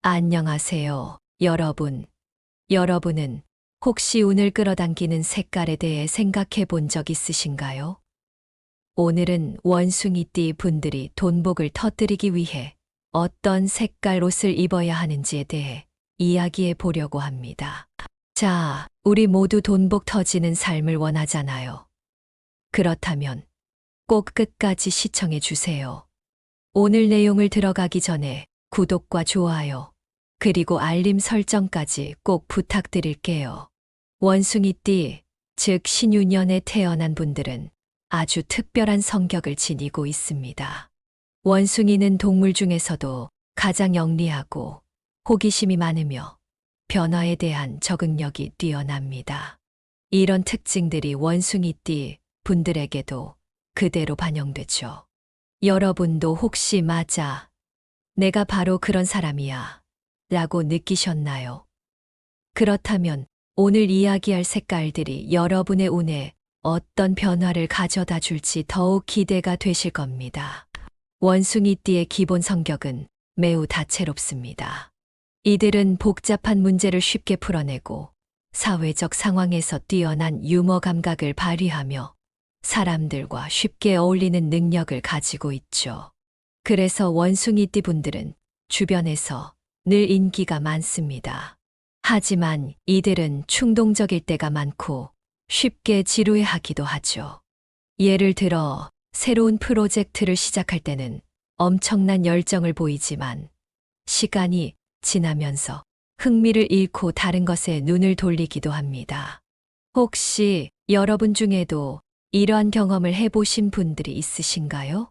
안녕하세요, 여러분. 여러분은 혹시 운을 끌어당기는 색깔에 대해 생각해 본 적 있으신가요? 오늘은 원숭이띠 분들이 돈복을 터뜨리기 위해 어떤 색깔 옷을 입어야 하는지에 대해 이야기해 보려고 합니다. 자, 우리 모두 돈복 터지는 삶을 원하잖아요. 그렇다면 꼭 끝까지 시청해 주세요. 오늘 내용을 들어가기 전에 구독과 좋아요, 그리고 알림 설정까지 꼭 부탁드릴게요. 원숭이띠, 즉 신유년에 태어난 분들은 아주 특별한 성격을 지니고 있습니다. 원숭이는 동물 중에서도 가장 영리하고 호기심이 많으며 변화에 대한 적응력이 뛰어납니다. 이런 특징들이 원숭이띠 분들에게도 그대로 반영되죠. 여러분도 혹시 맞아, 내가 바로 그런 사람이야 라고 느끼셨나요? 그렇다면 오늘 이야기할 색깔들이 여러분의 운에 어떤 변화를 가져다 줄지 더욱 기대가 되실 겁니다. 원숭이띠의 기본 성격은 매우 다채롭습니다. 이들은 복잡한 문제를 쉽게 풀어내고 사회적 상황에서 뛰어난 유머 감각을 발휘하며 사람들과 쉽게 어울리는 능력을 가지고 있죠. 그래서 원숭이띠 분들은 주변에서 늘 인기가 많습니다. 하지만 이들은 충동적일 때가 많고 쉽게 지루해하기도 하죠. 예를 들어 새로운 프로젝트를 시작할 때는 엄청난 열정을 보이지만 시간이 지나면서 흥미를 잃고 다른 것에 눈을 돌리기도 합니다. 혹시 여러분 중에도 이러한 경험을 해보신 분들이 있으신가요?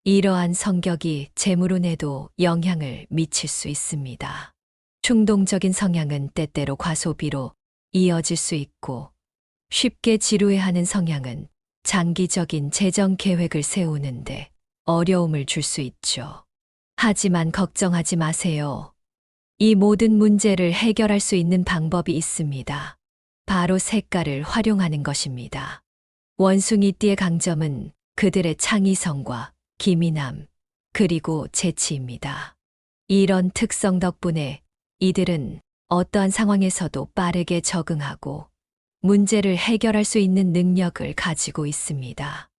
이러한 성격이 재물운에도 영향을 미칠 수 있습니다. 충동적인 성향은 때때로 과소비로 이어질 수 있고 쉽게 지루해하는 성향은 장기적인 재정 계획을 세우는데 어려움을 줄 수 있죠. 하지만 걱정하지 마세요. 이 모든 문제를 해결할 수 있는 방법이 있습니다. 바로 색깔을 활용하는 것입니다. 원숭이띠의 강점은 그들의 창의성과 기민함, 그리고 재치입니다. 이런 특성 덕분에 이들은 어떠한 상황에서도 빠르게 적응하고 문제를 해결할 수 있는 능력을 가지고 있습니다.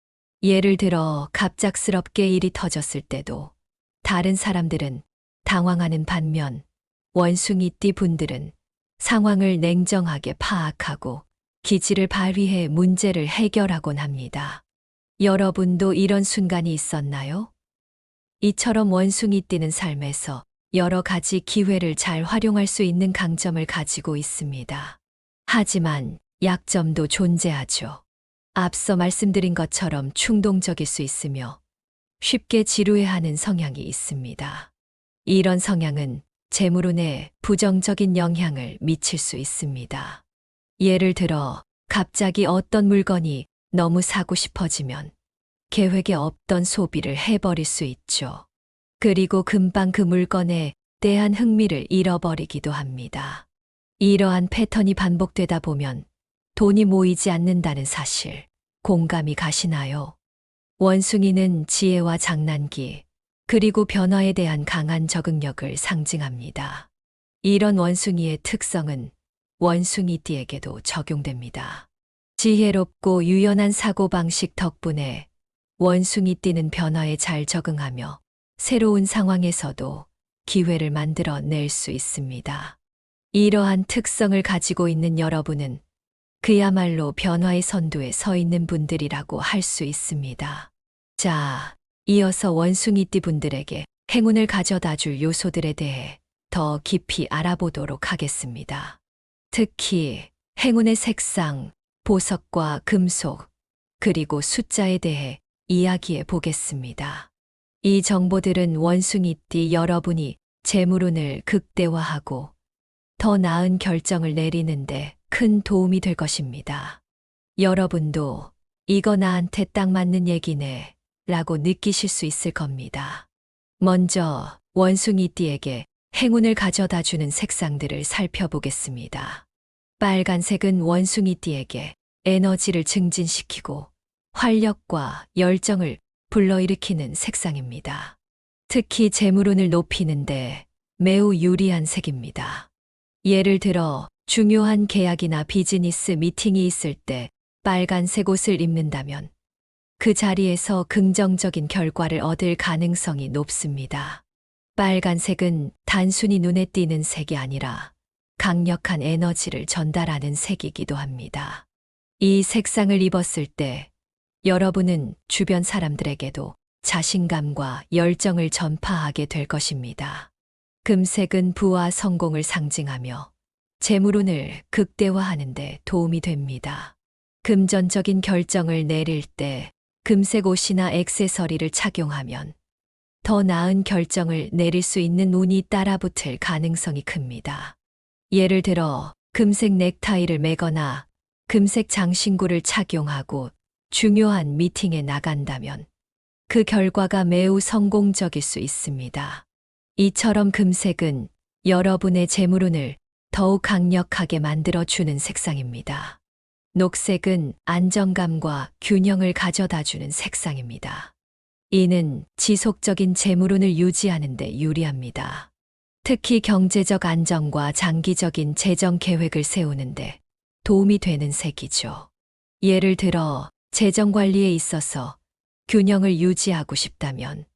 예를 들어 갑작스럽게 일이 터졌을 때도 다른 사람들은 당황하는 반면 원숭이띠 분들은 상황을 냉정하게 파악하고 기지를 발휘해 문제를 해결하곤 합니다. 여러분도 이런 순간이 있었나요? 이처럼 원숭이띠는 삶에서 여러 가지 기회를 잘 활용할 수 있는 강점을 가지고 있습니다. 하지만 약점도 존재하죠. 앞서 말씀드린 것처럼 충동적일 수 있으며 쉽게 지루해하는 성향이 있습니다. 이런 성향은 재물운에 부정적인 영향을 미칠 수 있습니다. 예를 들어 갑자기 어떤 물건이 너무 사고 싶어지면 계획에 없던 소비를 해버릴 수 있죠. 그리고 금방 그 물건에 대한 흥미를 잃어버리기도 합니다. 이러한 패턴이 반복되다 보면 돈이 모이지 않는다는 사실 공감이 가시나요? 원숭이는 지혜와 장난기, 그리고 변화에 대한 강한 적응력을 상징합니다. 이런 원숭이의 특성은 원숭이띠에게도 적용됩니다. 지혜롭고 유연한 사고방식 덕분에 원숭이띠는 변화에 잘 적응하며 새로운 상황에서도 기회를 만들어 낼 수 있습니다. 이러한 특성을 가지고 있는 여러분은 그야말로 변화의 선두에 서 있는 분들이라고 할 수 있습니다. 자, 이어서 원숭이띠 분들에게 행운을 가져다 줄 요소들에 대해 더 깊이 알아보도록 하겠습니다. 특히 행운의 색상, 보석과 금속, 그리고 숫자에 대해 이야기해 보겠습니다. 이 정보들은 원숭이띠 여러분이 재물운을 극대화하고 더 나은 결정을 내리는데 큰 도움이 될 것입니다. 여러분도 이거 나한테 딱 맞는 얘기네 라고 느끼실 수 있을 겁니다. 먼저 원숭이띠에게 행운을 가져다 주는 색상들을 살펴보겠습니다. 빨간색은 원숭이띠에게 에너지를 증진시키고 활력과 열정을 불러일으키는 색상입니다. 특히 재물운을 높이는데 매우 유리한 색입니다. 예를 들어 중요한 계약이나 비즈니스 미팅이 있을 때 빨간색 옷을 입는다면 그 자리에서 긍정적인 결과를 얻을 가능성이 높습니다. 빨간색은 단순히 눈에 띄는 색이 아니라 강력한 에너지를 전달하는 색이기도 합니다. 이 색상을 입었을 때 여러분은 주변 사람들에게도 자신감과 열정을 전파하게 될 것입니다. 금색은 부와 성공을 상징하며 재물운을 극대화하는 데 도움이 됩니다. 금전적인 결정을 내릴 때 금색 옷이나 액세서리를 착용하면 더 나은 결정을 내릴 수 있는 운이 따라붙을 가능성이 큽니다. 예를 들어 금색 넥타이를 매거나 금색 장신구를 착용하고 중요한 미팅에 나간다면 그 결과가 매우 성공적일 수 있습니다. 이처럼 금색은 여러분의 재물운을 더욱 강력하게 만들어주는 색상입니다. 녹색은 안정감과 균형을 가져다주는 색상입니다. 이는 지속적인 재물운을 유지하는 데 유리합니다. 특히 경제적 안정과 장기적인 재정 계획을 세우는데 도움이 되는 색이죠. 예를 들어 재정 관리에 있어서 균형을 유지하고 싶다면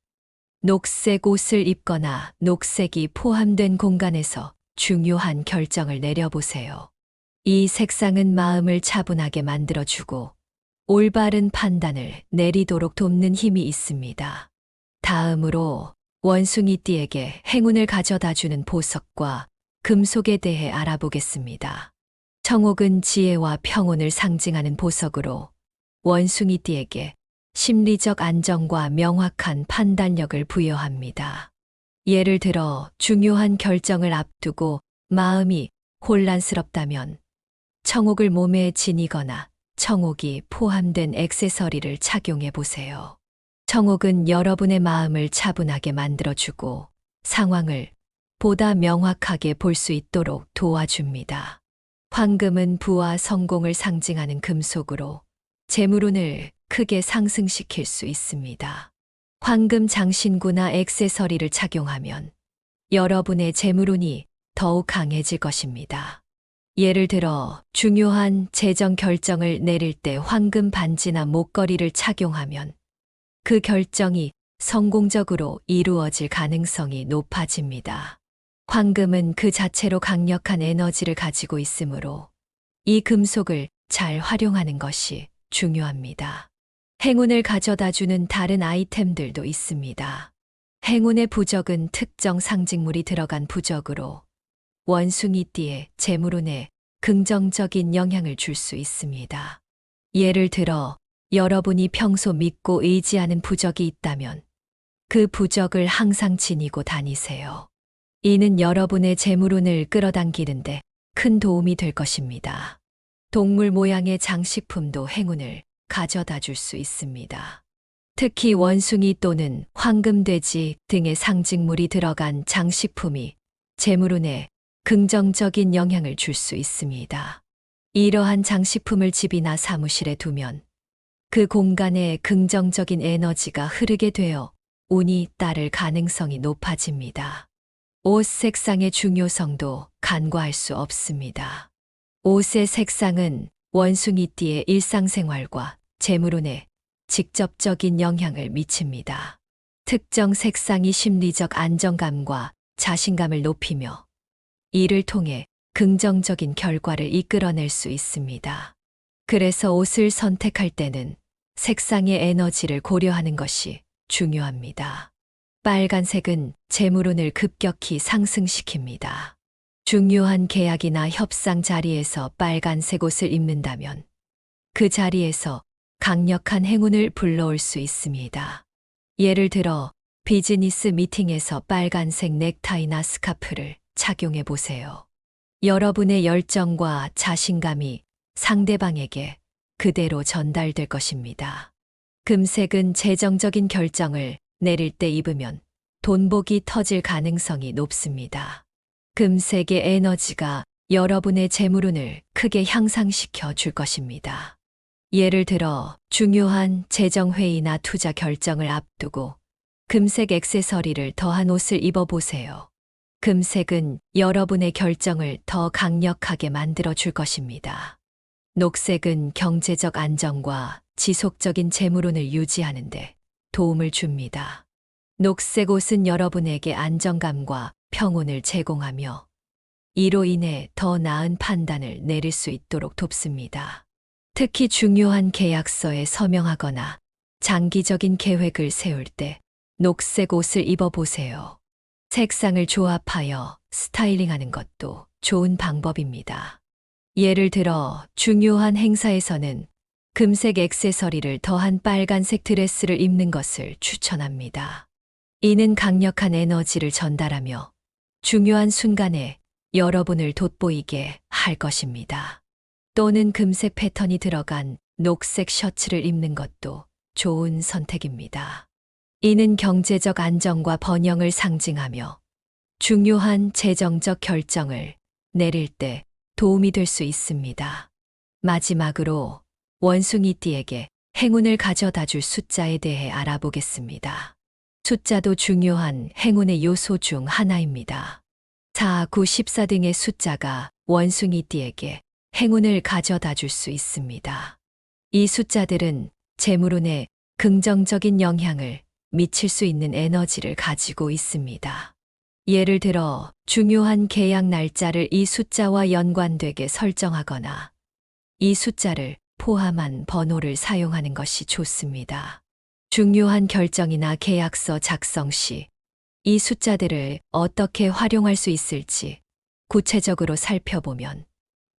녹색 옷을 입거나 녹색이 포함된 공간에서 중요한 결정을 내려보세요. 이 색상은 마음을 차분하게 만들어주고 올바른 판단을 내리도록 돕는 힘이 있습니다. 다음으로 원숭이띠에게 행운을 가져다주는 보석과 금속에 대해 알아보겠습니다. 청옥은 지혜와 평온을 상징하는 보석으로 원숭이띠에게 심리적 안정과 명확한 판단력을 부여합니다. 예를 들어 중요한 결정을 앞두고 마음이 혼란스럽다면 청옥을 몸에 지니거나 청옥이 포함된 액세서리를 착용해 보세요. 청옥은 여러분의 마음을 차분하게 만들어주고 상황을 보다 명확하게 볼 수 있도록 도와줍니다. 황금은 부와 성공을 상징하는 금속으로 재물운을 크게 상승시킬 수 있습니다. 황금 장신구나 액세서리를 착용하면 여러분의 재물운이 더욱 강해질 것입니다. 예를 들어 중요한 재정 결정을 내릴 때 황금 반지나 목걸이를 착용하면 그 결정이 성공적으로 이루어질 가능성이 높아집니다. 황금은 그 자체로 강력한 에너지를 가지고 있으므로 이 금속을 잘 활용하는 것이 중요합니다. 행운을 가져다주는 다른 아이템들도 있습니다. 행운의 부적은 특정 상징물이 들어간 부적으로 원숭이띠의 재물운에 긍정적인 영향을 줄 수 있습니다. 예를 들어 여러분이 평소 믿고 의지하는 부적이 있다면 그 부적을 항상 지니고 다니세요. 이는 여러분의 재물운을 끌어당기는데 큰 도움이 될 것입니다. 동물 모양의 장식품도 행운을 가져다 줄 수 있습니다. 특히 원숭이 또는 황금돼지 등의 상징물이 들어간 장식품이 재물운에 긍정적인 영향을 줄 수 있습니다. 이러한 장식품을 집이나 사무실에 두면 그 공간에 긍정적인 에너지가 흐르게 되어 운이 따를 가능성이 높아집니다. 옷 색상의 중요성도 간과할 수 없습니다. 옷의 색상은 원숭이띠의 일상생활과 재물운에 직접적인 영향을 미칩니다. 특정 색상이 심리적 안정감과 자신감을 높이며 이를 통해 긍정적인 결과를 이끌어낼 수 있습니다. 그래서 옷을 선택할 때는 색상의 에너지를 고려하는 것이 중요합니다. 빨간색은 재물운을 급격히 상승시킵니다. 중요한 계약이나 협상 자리에서 빨간색 옷을 입는다면 그 자리에서 강력한 행운을 불러올 수 있습니다. 예를 들어 비즈니스 미팅에서 빨간색 넥타이나 스카프를 착용해 보세요. 여러분의 열정과 자신감이 상대방에게 그대로 전달될 것입니다. 금색은 재정적인 결정을 내릴 때 입으면 돈복이 터질 가능성이 높습니다. 금색의 에너지가 여러분의 재물운을 크게 향상시켜 줄 것입니다. 예를 들어 중요한 재정회의나 투자 결정을 앞두고 금색 액세서리를 더한 옷을 입어보세요. 금색은 여러분의 결정을 더 강력하게 만들어 줄 것입니다. 녹색은 경제적 안정과 지속적인 재물운을 유지하는데 도움을 줍니다. 녹색 옷은 여러분에게 안정감과 평온을 제공하며 이로 인해 더 나은 판단을 내릴 수 있도록 돕습니다. 특히 중요한 계약서에 서명하거나 장기적인 계획을 세울 때 녹색 옷을 입어보세요. 색상을 조합하여 스타일링하는 것도 좋은 방법입니다. 예를 들어 중요한 행사에서는 금색 액세서리를 더한 빨간색 드레스를 입는 것을 추천합니다. 이는 강력한 에너지를 전달하며 중요한 순간에 여러분을 돋보이게 할 것입니다. 또는 금색 패턴이 들어간 녹색 셔츠를 입는 것도 좋은 선택입니다. 이는 경제적 안정과 번영을 상징하며 중요한 재정적 결정을 내릴 때 도움이 될 수 있습니다. 마지막으로 원숭이띠에게 행운을 가져다 줄 숫자에 대해 알아보겠습니다. 숫자도 중요한 행운의 요소 중 하나입니다. 4, 9, 14 등의 숫자가 원숭이띠에게 행운을 가져다 줄 수 있습니다. 이 숫자들은 재물운에 긍정적인 영향을 미칠 수 있는 에너지를 가지고 있습니다. 예를 들어 중요한 계약 날짜를 이 숫자와 연관되게 설정하거나 이 숫자를 포함한 번호를 사용하는 것이 좋습니다. 중요한 결정이나 계약서 작성 시 이 숫자들을 어떻게 활용할 수 있을지 구체적으로 살펴보면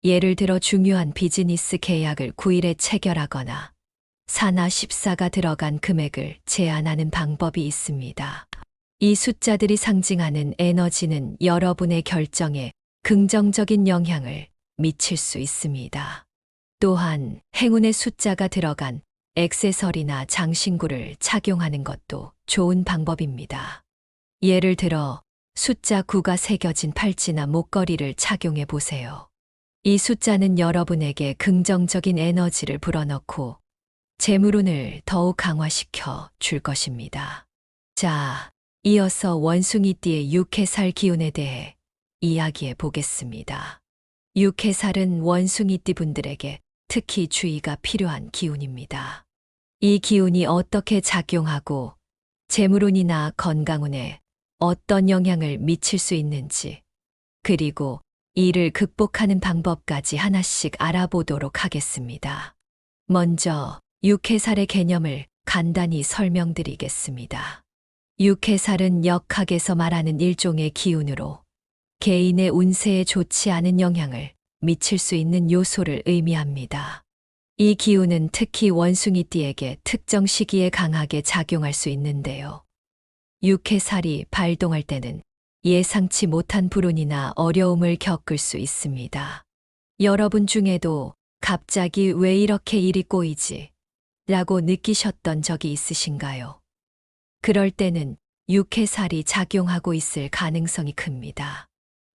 예를 들어 중요한 비즈니스 계약을 9일에 체결하거나 4나 14가 들어간 금액을 제한하는 방법이 있습니다. 이 숫자들이 상징하는 에너지는 여러분의 결정에 긍정적인 영향을 미칠 수 있습니다. 또한 행운의 숫자가 들어간 액세서리나 장신구를 착용하는 것도 좋은 방법입니다. 예를 들어 숫자 9가 새겨진 팔찌나 목걸이를 착용해 보세요. 이 숫자는 여러분에게 긍정적인 에너지를 불어넣고 재물운을 더욱 강화시켜 줄 것입니다. 자, 이어서 원숭이띠의 육해살 기운에 대해 이야기해 보겠습니다. 육해살은 원숭이띠 분들에게 특히 주의가 필요한 기운입니다. 이 기운이 어떻게 작용하고 재물운이나 건강운에 어떤 영향을 미칠 수 있는지, 그리고 이를 극복하는 방법까지 하나씩 알아보도록 하겠습니다. 먼저 육해살의 개념을 간단히 설명드리겠습니다. 육해살은 역학에서 말하는 일종의 기운으로 개인의 운세에 좋지 않은 영향을 미칠 수 있는 요소를 의미합니다. 이 기운은 특히 원숭이띠에게 특정 시기에 강하게 작용할 수 있는데요. 육해살이 발동할 때는 예상치 못한 불운이나 어려움을 겪을 수 있습니다. 여러분 중에도 갑자기 왜 이렇게 일이 꼬이지? 라고 느끼셨던 적이 있으신가요? 그럴 때는 육해살이 작용하고 있을 가능성이 큽니다.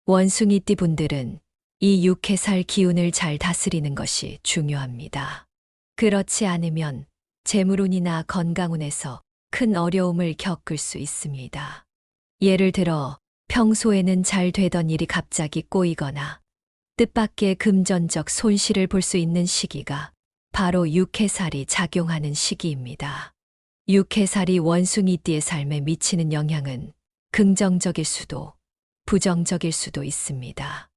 원숭이띠 분들은 이 육해살 기운을 잘 다스리는 것이 중요합니다. 그렇지 않으면 재물운이나 건강운에서 큰 어려움을 겪을 수 있습니다. 예를 들어 평소에는 잘 되던 일이 갑자기 꼬이거나 뜻밖의 금전적 손실을 볼 수 있는 시기가 바로 육해살이 작용하는 시기입니다. 육해살이 원숭이띠의 삶에 미치는 영향은 긍정적일 수도 부정적일 수도 있습니다.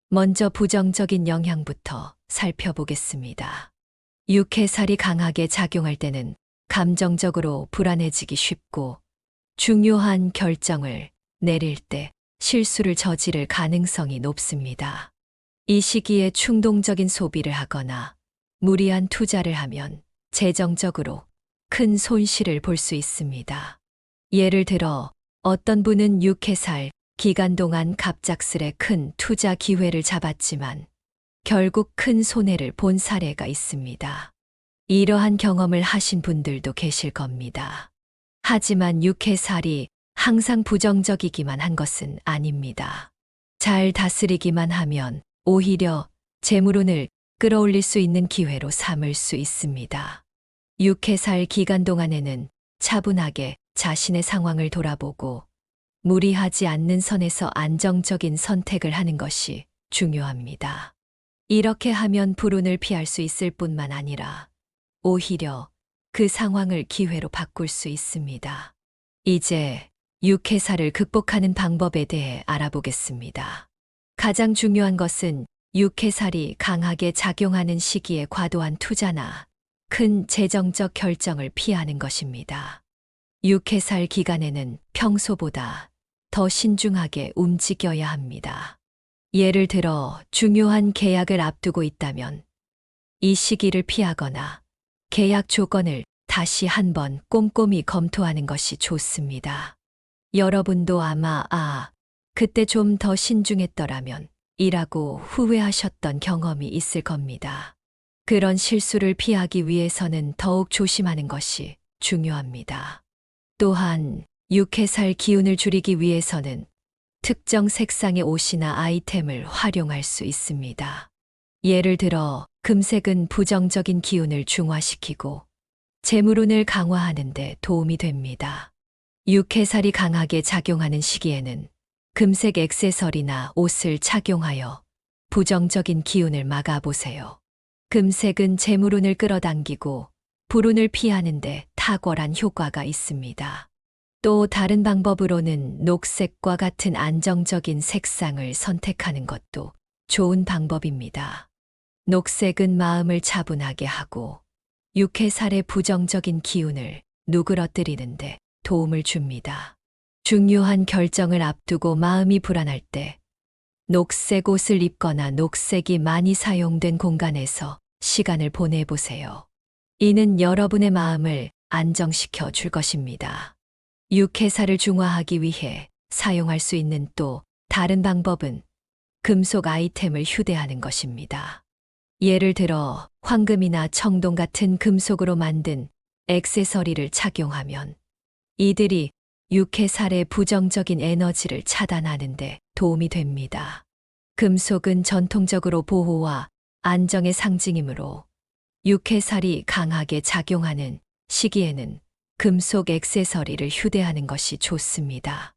먼저 부정적인 영향부터 살펴보겠습니다. 육해살이 강하게 작용할 때는 감정적으로 불안해지기 쉽고 중요한 결정을 내릴 때 실수를 저지를 가능성이 높습니다. 이 시기에 충동적인 소비를 하거나 무리한 투자를 하면 재정적으로 큰 손실을 볼 수 있습니다. 예를 들어 어떤 분은 육해살 기간 동안 갑작스레 큰 투자 기회를 잡았지만 결국 큰 손해를 본 사례가 있습니다. 이러한 경험을 하신 분들도 계실 겁니다. 하지만 육해살이 항상 부정적이기만 한 것은 아닙니다. 잘 다스리기만 하면 오히려 재물운을 끌어올릴 수 있는 기회로 삼을 수 있습니다. 육해살 기간 동안에는 차분하게 자신의 상황을 돌아보고 무리하지 않는 선에서 안정적인 선택을 하는 것이 중요합니다. 이렇게 하면 불운을 피할 수 있을 뿐만 아니라 오히려 그 상황을 기회로 바꿀 수 있습니다. 이제 육해살을 극복하는 방법에 대해 알아보겠습니다. 가장 중요한 것은 육해살이 강하게 작용하는 시기에 과도한 투자나 큰 재정적 결정을 피하는 것입니다. 육해살 기간에는 평소보다 더 신중하게 움직여야 합니다. 예를 들어 중요한 계약을 앞두고 있다면 이 시기를 피하거나 계약 조건을 다시 한번 꼼꼼히 검토하는 것이 좋습니다. 여러분도 아마 그때 좀 더 신중했더라면 이라고 후회하셨던 경험이 있을 겁니다. 그런 실수를 피하기 위해서는 더욱 조심하는 것이 중요합니다. 또한 육해살 기운을 줄이기 위해서는 특정 색상의 옷이나 아이템을 활용할 수 있습니다. 예를 들어 금색은 부정적인 기운을 중화시키고 재물운을 강화하는 데 도움이 됩니다. 육해살이 강하게 작용하는 시기에는 금색 액세서리나 옷을 착용하여 부정적인 기운을 막아보세요. 금색은 재물운을 끌어당기고 불운을 피하는 데 탁월한 효과가 있습니다. 또 다른 방법으로는 녹색과 같은 안정적인 색상을 선택하는 것도 좋은 방법입니다. 녹색은 마음을 차분하게 하고 육해살의 부정적인 기운을 누그러뜨리는데 도움을 줍니다. 중요한 결정을 앞두고 마음이 불안할 때 녹색 옷을 입거나 녹색이 많이 사용된 공간에서 시간을 보내보세요. 이는 여러분의 마음을 안정시켜 줄 것입니다. 육해살을 중화하기 위해 사용할 수 있는 또 다른 방법은 금속 아이템을 휴대하는 것입니다. 예를 들어 황금이나 청동 같은 금속으로 만든 액세서리를 착용하면 이들이 육해살의 부정적인 에너지를 차단하는 데 도움이 됩니다. 금속은 전통적으로 보호와 안정의 상징이므로 육해살이 강하게 작용하는 시기에는 금속 액세서리를 휴대하는 것이 좋습니다.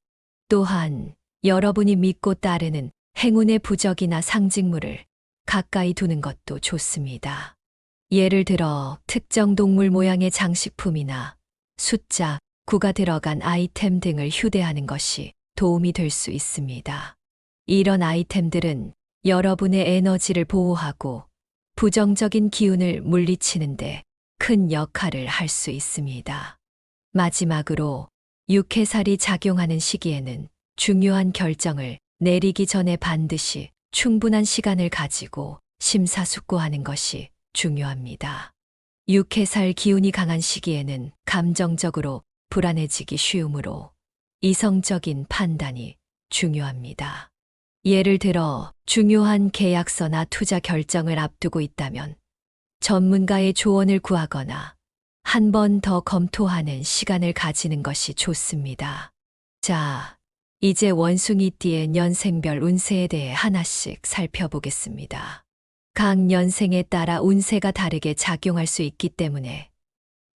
또한 여러분이 믿고 따르는 행운의 부적이나 상징물을 가까이 두는 것도 좋습니다. 예를 들어 특정 동물 모양의 장식품이나 숫자 9가 들어간 아이템 등을 휴대하는 것이 도움이 될 수 있습니다. 이런 아이템들은 여러분의 에너지를 보호하고 부정적인 기운을 물리치는데 큰 역할을 할 수 있습니다. 마지막으로 육해살이 작용하는 시기에는 중요한 결정을 내리기 전에 반드시 충분한 시간을 가지고 심사숙고하는 것이 중요합니다. 육해살 기운이 강한 시기에는 감정적으로 불안해지기 쉬우므로 이성적인 판단이 중요합니다. 예를 들어 중요한 계약서나 투자 결정을 앞두고 있다면 전문가의 조언을 구하거나 한 번 더 검토하는 시간을 가지는 것이 좋습니다. 자, 이제 원숭이띠의 년생별 운세에 대해 하나씩 살펴보겠습니다. 각 년생에 따라 운세가 다르게 작용할 수 있기 때문에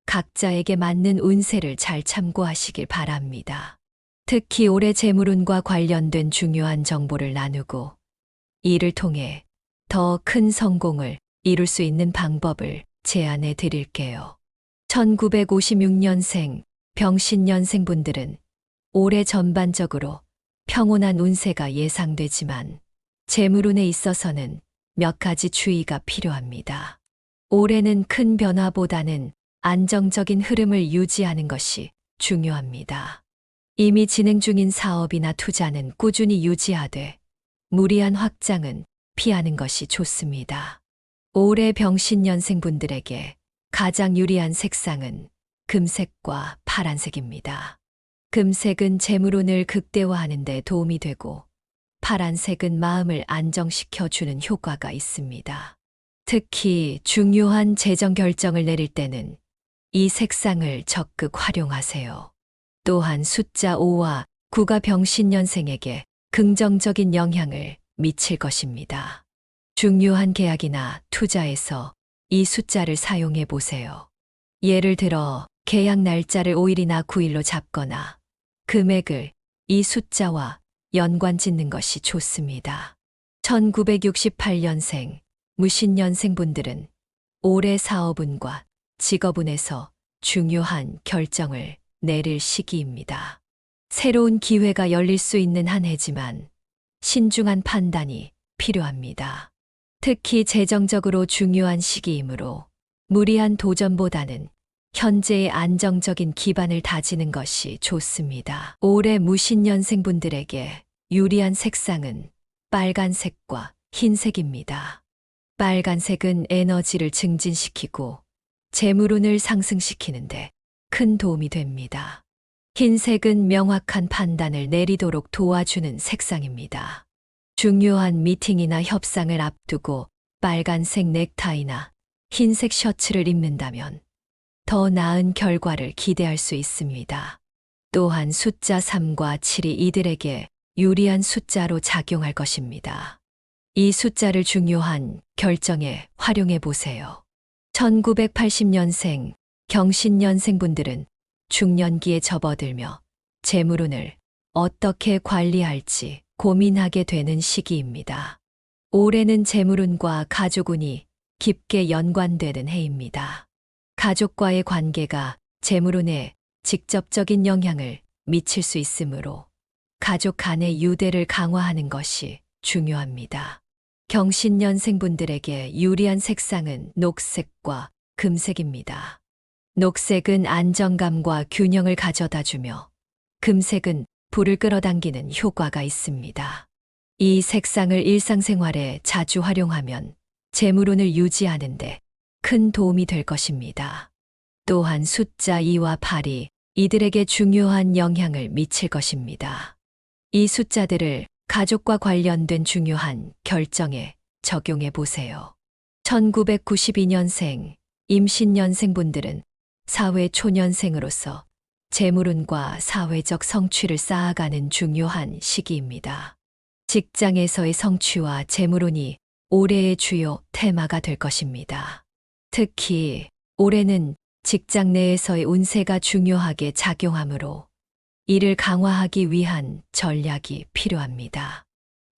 각자에게 맞는 운세를 잘 참고하시길 바랍니다. 특히 올해 재물운과 관련된 중요한 정보를 나누고 이를 통해 더 큰 성공을 이룰 수 있는 방법을 제안해 드릴게요. 1956년생 병신년생 분들은 올해 전반적으로 평온한 운세가 예상되지만 재물운에 있어서는 몇 가지 주의가 필요합니다. 올해는 큰 변화보다는 안정적인 흐름을 유지하는 것이 중요합니다. 이미 진행 중인 사업이나 투자는 꾸준히 유지하되 무리한 확장은 피하는 것이 좋습니다. 올해 병신년생 분들에게 가장 유리한 색상은 금색과 파란색입니다. 금색은 재물운을 극대화하는 데 도움이 되고 파란색은 마음을 안정시켜 주는 효과가 있습니다. 특히 중요한 재정 결정을 내릴 때는 이 색상을 적극 활용하세요. 또한 숫자 5와 9가 병신년생에게 긍정적인 영향을 미칠 것입니다. 중요한 계약이나 투자에서 이 숫자를 사용해 보세요. 예를 들어 계약 날짜를 5일이나 9일로 잡거나 금액을 이 숫자와 연관 짓는 것이 좋습니다. 1968년생, 무신년생 분들은 올해 사업운과 직업운에서 중요한 결정을 내릴 시기입니다. 새로운 기회가 열릴 수 있는 한 해지만 신중한 판단이 필요합니다. 특히 재정적으로 중요한 시기이므로 무리한 도전보다는 현재의 안정적인 기반을 다지는 것이 좋습니다. 올해 무신년생 분들에게 유리한 색상은 빨간색과 흰색입니다. 빨간색은 에너지를 증진시키고 재물운을 상승시키는데 큰 도움이 됩니다. 흰색은 명확한 판단을 내리도록 도와주는 색상입니다. 중요한 미팅이나 협상을 앞두고 빨간색 넥타이나 흰색 셔츠를 입는다면 더 나은 결과를 기대할 수 있습니다. 또한 숫자 3과 7이 이들에게 유리한 숫자로 작용할 것입니다. 이 숫자를 중요한 결정에 활용해 보세요. 1980년생, 경신년생 분들은 중년기에 접어들며 재물운을 어떻게 관리할지 고민하게 되는 시기입니다. 올해는 재물운과 가족운이 깊게 연관되는 해입니다. 가족과의 관계가 재물운에 직접적인 영향을 미칠 수 있으므로 가족 간의 유대를 강화하는 것이 중요합니다. 경신년생 분들에게 유리한 색상은 녹색과 금색입니다. 녹색은 안정감과 균형을 가져다 주며 금색은 불을 끌어당기는 효과가 있습니다. 이 색상을 일상생활에 자주 활용하면 재물운을 유지하는데 큰 도움이 될 것입니다. 또한 숫자 2와 8이 이들에게 중요한 영향을 미칠 것입니다. 이 숫자들을 가족과 관련된 중요한 결정에 적용해 보세요. 1992년생, 임신년생 분들은 사회 초년생으로서 재물운과 사회적 성취를 쌓아가는 중요한 시기입니다. 직장에서의 성취와 재물운이 올해의 주요 테마가 될 것입니다. 특히 올해는 직장 내에서의 운세가 중요하게 작용하므로 이를 강화하기 위한 전략이 필요합니다.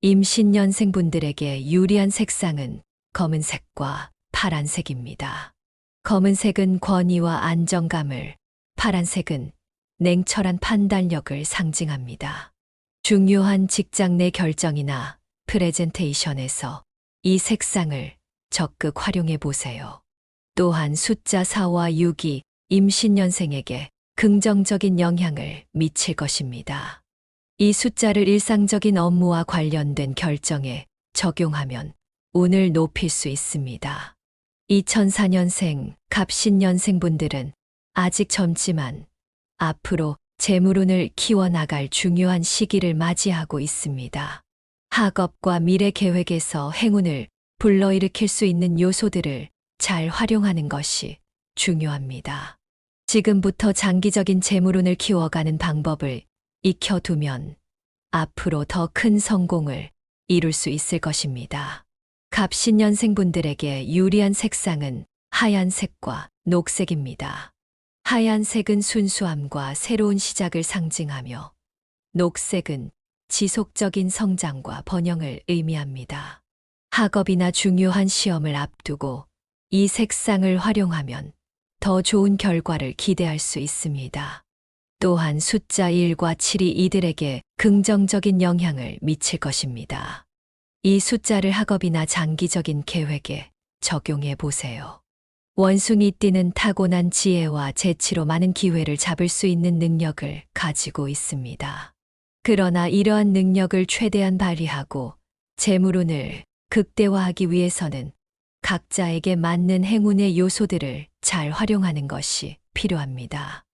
임신년생 분들에게 유리한 색상은 검은색과 파란색입니다. 검은색은 권위와 안정감을, 파란색은 냉철한 판단력을 상징합니다. 중요한 직장 내 결정이나 프레젠테이션에서 이 색상을 적극 활용해 보세요. 또한 숫자 4와 6이 임신년생에게 긍정적인 영향을 미칠 것입니다. 이 숫자를 일상적인 업무와 관련된 결정에 적용하면 운을 높일 수 있습니다. 2004년생, 갑신년생 분들은 아직 젊지만 앞으로 재물운을 키워나갈 중요한 시기를 맞이하고 있습니다. 학업과 미래 계획에서 행운을 불러일으킬 수 있는 요소들을 잘 활용하는 것이 중요합니다. 지금부터 장기적인 재물운을 키워가는 방법을 익혀두면 앞으로 더 큰 성공을 이룰 수 있을 것입니다. 갑신년생 분들에게 유리한 색상은 하얀색과 녹색입니다. 하얀색은 순수함과 새로운 시작을 상징하며 녹색은 지속적인 성장과 번영을 의미합니다. 학업이나 중요한 시험을 앞두고 이 색상을 활용하면 더 좋은 결과를 기대할 수 있습니다. 또한 숫자 1과 7이 이들에게 긍정적인 영향을 미칠 것입니다. 이 숫자를 학업이나 장기적인 계획에 적용해 보세요. 원숭이 띠는 타고난 지혜와 재치로 많은 기회를 잡을 수 있는 능력을 가지고 있습니다. 그러나 이러한 능력을 최대한 발휘하고 재물운을 극대화하기 위해서는 각자에게 맞는 행운의 요소들을 잘 활용하는 것이 필요합니다.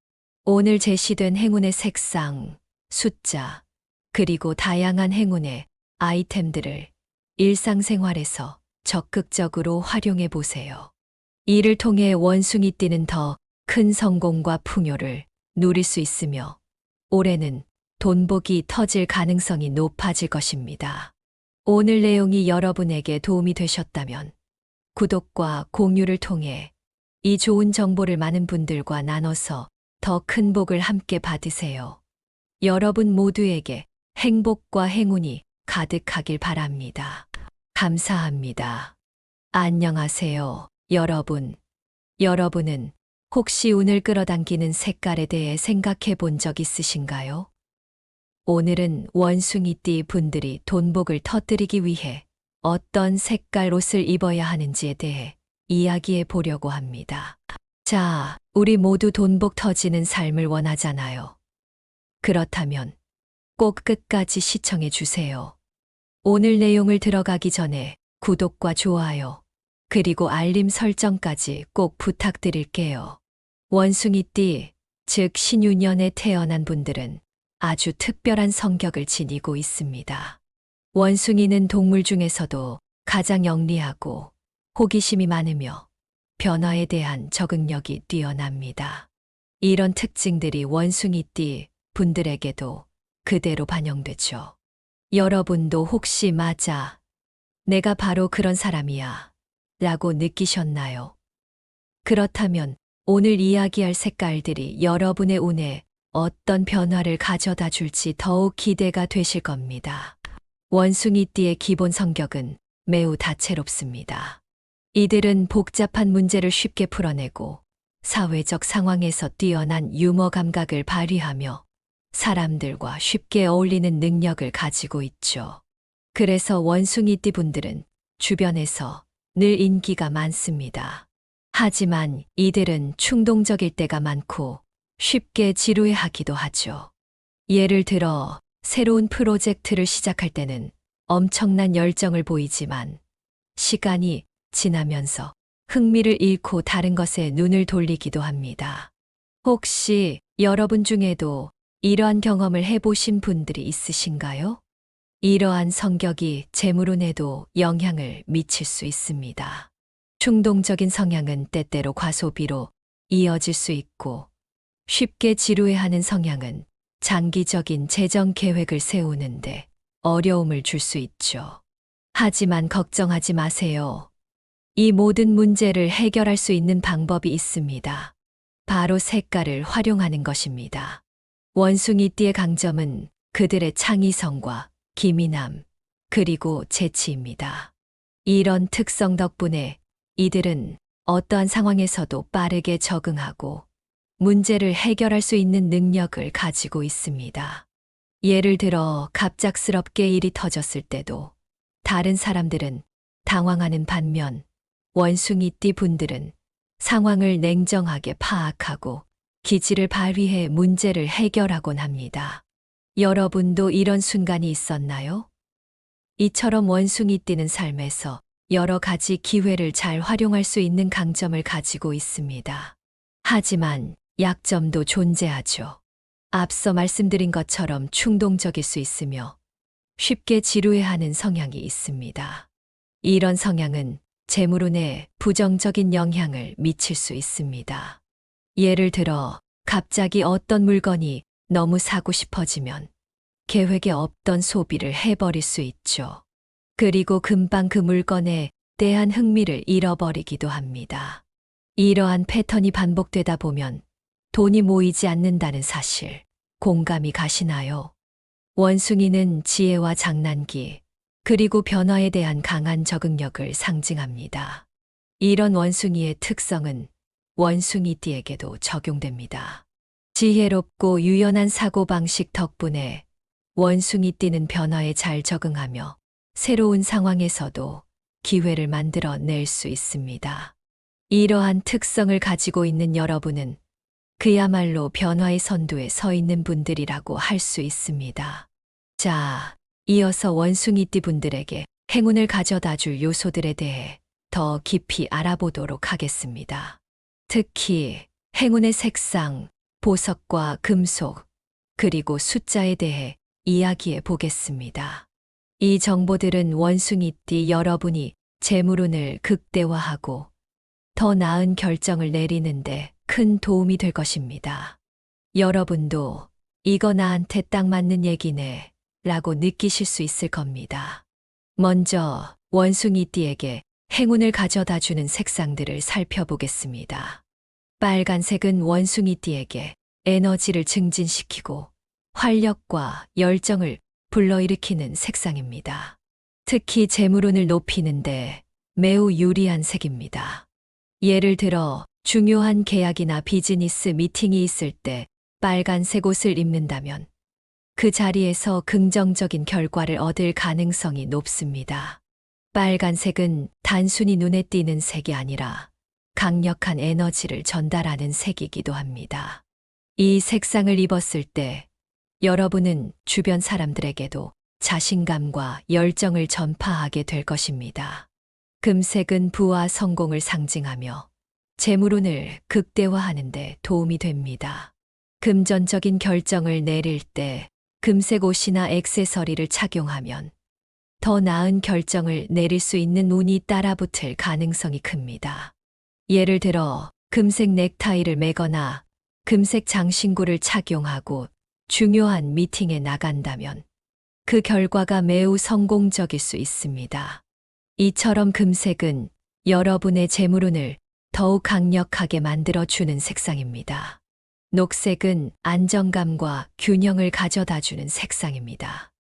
오늘 제시된 행운의 색상, 숫자, 그리고 다양한 행운의 아이템들을 일상생활에서 적극적으로 활용해 보세요. 이를 통해 원숭이 띠는 더 큰 성공과 풍요를 누릴 수 있으며 올해는 돈복이 터질 가능성이 높아질 것입니다. 오늘 내용이 여러분에게 도움이 되셨다면 구독과 공유를 통해 이 좋은 정보를 많은 분들과 나눠서 더 큰 복을 함께 받으세요. 여러분 모두에게 행복과 행운이 가득하길 바랍니다. 감사합니다. 안녕하세요, 여러분. 여러분은 혹시 운을 끌어당기는 색깔에 대해 생각해 본 적 있으신가요? 오늘은 원숭이띠 분들이 돈복을 터뜨리기 위해 어떤 색깔 옷을 입어야 하는지에 대해 이야기해 보려고 합니다. 자, 우리 모두 돈복 터지는 삶을 원하잖아요. 그렇다면 꼭 끝까지 시청해 주세요. 오늘 내용을 들어가기 전에 구독과 좋아요, 그리고 알림 설정까지 꼭 부탁드릴게요. 원숭이띠, 즉 신유년에 태어난 분들은 아주 특별한 성격을 지니고 있습니다. 원숭이는 동물 중에서도 가장 영리하고 호기심이 많으며 변화에 대한 적응력이 뛰어납니다. 이런 특징들이 원숭이띠 분들에게도 그대로 반영되죠. 여러분도 혹시 맞아, 내가 바로 그런 사람이야 라고 느끼셨나요? 그렇다면 오늘 이야기할 색깔들이 여러분의 운에 어떤 변화를 가져다 줄지 더욱 기대가 되실 겁니다. 원숭이띠의 기본 성격은 매우 다채롭습니다. 이들은 복잡한 문제를 쉽게 풀어내고 사회적 상황에서 뛰어난 유머 감각을 발휘하며 사람들과 쉽게 어울리는 능력을 가지고 있죠. 그래서 원숭이띠 분들은 주변에서 늘 인기가 많습니다. 하지만 이들은 충동적일 때가 많고 쉽게 지루해하기도 하죠. 예를 들어 새로운 프로젝트를 시작할 때는 엄청난 열정을 보이지만 시간이 지나면서 흥미를 잃고 다른 것에 눈을 돌리기도 합니다. 혹시 여러분 중에도 이러한 경험을 해보신 분들이 있으신가요? 이러한 성격이 재물운에도 영향을 미칠 수 있습니다. 충동적인 성향은 때때로 과소비로 이어질 수 있고 쉽게 지루해하는 성향은 장기적인 재정 계획을 세우는데 어려움을 줄 수 있죠. 하지만 걱정하지 마세요. 이 모든 문제를 해결할 수 있는 방법이 있습니다. 바로 색깔을 활용하는 것입니다. 원숭이띠의 강점은 그들의 창의성과 기민함, 그리고 재치입니다. 이런 특성 덕분에 이들은 어떠한 상황에서도 빠르게 적응하고 문제를 해결할 수 있는 능력을 가지고 있습니다. 예를 들어 갑작스럽게 일이 터졌을 때도 다른 사람들은 당황하는 반면 원숭이띠 분들은 상황을 냉정하게 파악하고 기지를 발휘해 문제를 해결하곤 합니다. 여러분도 이런 순간이 있었나요? 이처럼 원숭이띠는 삶에서 여러 가지 기회를 잘 활용할 수 있는 강점을 가지고 있습니다. 하지만 약점도 존재하죠. 앞서 말씀드린 것처럼 충동적일 수 있으며 쉽게 지루해하는 성향이 있습니다. 이런 성향은 재물운에 부정적인 영향을 미칠 수 있습니다. 예를 들어 갑자기 어떤 물건이 너무 사고 싶어지면 계획에 없던 소비를 해버릴 수 있죠. 그리고 금방 그 물건에 대한 흥미를 잃어버리기도 합니다. 이러한 패턴이 반복되다 보면 돈이 모이지 않는다는 사실 공감이 가시나요? 원숭이는 지혜와 장난기, 그리고 변화에 대한 강한 적응력을 상징합니다. 이런 원숭이의 특성은 원숭이띠에게도 적용됩니다. 지혜롭고 유연한 사고방식 덕분에 원숭이띠는 변화에 잘 적응하며 새로운 상황에서도 기회를 만들어 낼 수 있습니다. 이러한 특성을 가지고 있는 여러분은 그야말로 변화의 선두에 서 있는 분들이라고 할 수 있습니다. 자, 이어서 원숭이띠 분들에게 행운을 가져다 줄 요소들에 대해 더 깊이 알아보도록 하겠습니다. 특히 행운의 색상, 보석과 금속, 그리고 숫자에 대해 이야기해 보겠습니다. 이 정보들은 원숭이띠 여러분이 재물운을 극대화하고 더 나은 결정을 내리는데 큰 도움이 될 것입니다. 여러분도 이거 나한테 딱 맞는 얘기네 라고 느끼실 수 있을 겁니다. 먼저 원숭이띠에게 행운을 가져다 주는 색상들을 살펴보겠습니다. 빨간색은 원숭이띠에게 에너지를 증진시키고 활력과 열정을 불러일으키는 색상입니다. 특히 재물운을 높이는데 매우 유리한 색입니다. 예를 들어 중요한 계약이나 비즈니스 미팅이 있을 때 빨간색 옷을 입는다면 그 자리에서 긍정적인 결과를 얻을 가능성이 높습니다. 빨간색은 단순히 눈에 띄는 색이 아니라 강력한 에너지를 전달하는 색이기도 합니다. 이 색상을 입었을 때 여러분은 주변 사람들에게도 자신감과 열정을 전파하게 될 것입니다. 금색은 부와 성공을 상징하며 재물운을 극대화하는 데 도움이 됩니다. 금전적인 결정을 내릴 때 금색 옷이나 액세서리를 착용하면 더 나은 결정을 내릴 수 있는 운이 따라붙을 가능성이 큽니다. 예를 들어 금색 넥타이를 매거나 금색 장신구를 착용하고 중요한 미팅에 나간다면 그 결과가 매우 성공적일 수 있습니다. 이처럼 금색은 여러분의 재물운을 더욱 강력하게 만들어주는 색상입니다. 녹색은 안정감과 균형을 가져다주는 색상입니다.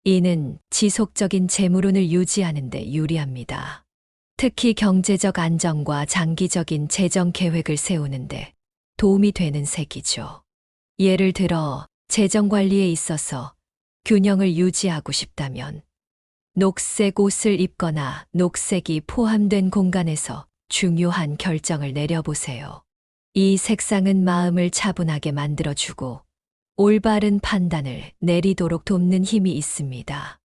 이는 지속적인 재물운을 유지하는 데 유리합니다. 특히 경제적 안정과 장기적인 재정 계획을 세우는데 도움이 되는 색이죠. 예를 들어 재정 관리에 있어서 균형을 유지하고 싶다면 녹색 옷을 입거나 녹색이 포함된 공간에서 중요한 결정을 내려보세요. 이 색상은 마음을 차분하게 만들어주고 올바른 판단을 내리도록 돕는 힘이 있습니다.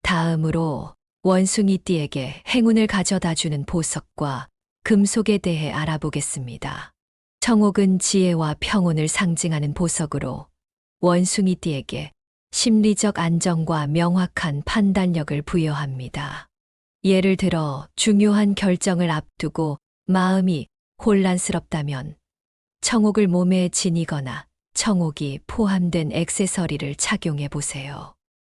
다음으로 원숭이띠에게 행운을 가져다주는 보석과 금속에 대해 알아보겠습니다. 청옥은 지혜와 평온을 상징하는 보석으로 원숭이띠에게 심리적 안정과 명확한 판단력을 부여합니다. 예를 들어 중요한 결정을 앞두고 마음이 혼란스럽다면 청옥을 몸에 지니거나 청옥이 포함된 액세서리를 착용해 보세요.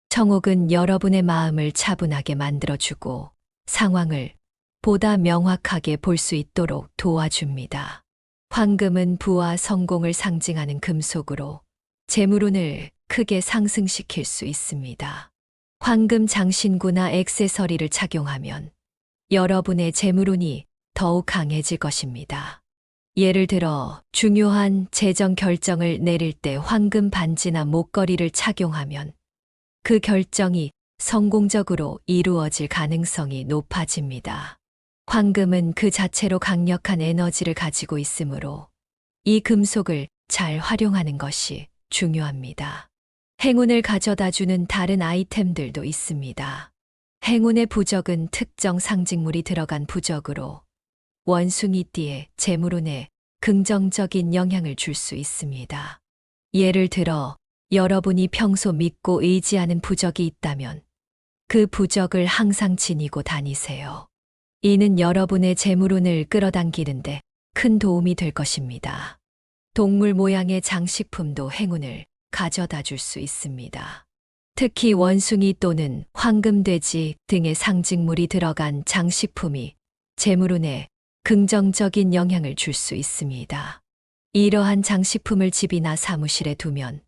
청옥은 여러분의 마음을 차분하게 만들어주고 상황을 보다 명확하게 볼 수 있도록 도와줍니다. 황금은 부와 성공을 상징하는 금속으로 재물운을 크게 상승시킬 수 있습니다. 황금 장신구나 액세서리를 착용하면 여러분의 재물운이 더욱 강해질 것입니다. 예를 들어 중요한 재정 결정을 내릴 때 황금 반지나 목걸이를 착용하면 그 결정이 성공적으로 이루어질 가능성이 높아집니다. 황금은 그 자체로 강력한 에너지를 가지고 있으므로 이 금속을 잘 활용하는 것이 중요합니다. 행운을 가져다주는 다른 아이템들도 있습니다. 행운의 부적은 특정 상징물이 들어간 부적으로 원숭이띠의 재물운에 긍정적인 영향을 줄 수 있습니다. 예를 들어 여러분이 평소 믿고 의지하는 부적이 있다면 그 부적을 항상 지니고 다니세요. 이는 여러분의 재물운을 끌어당기는데 큰 도움이 될 것입니다. 동물 모양의 장식품도 행운을 가져다 줄 수 있습니다. 특히 원숭이 또는 황금돼지 등의 상징물이 들어간 장식품이 재물운에 긍정적인 영향을 줄 수 있습니다. 이러한 장식품을 집이나 사무실에 두면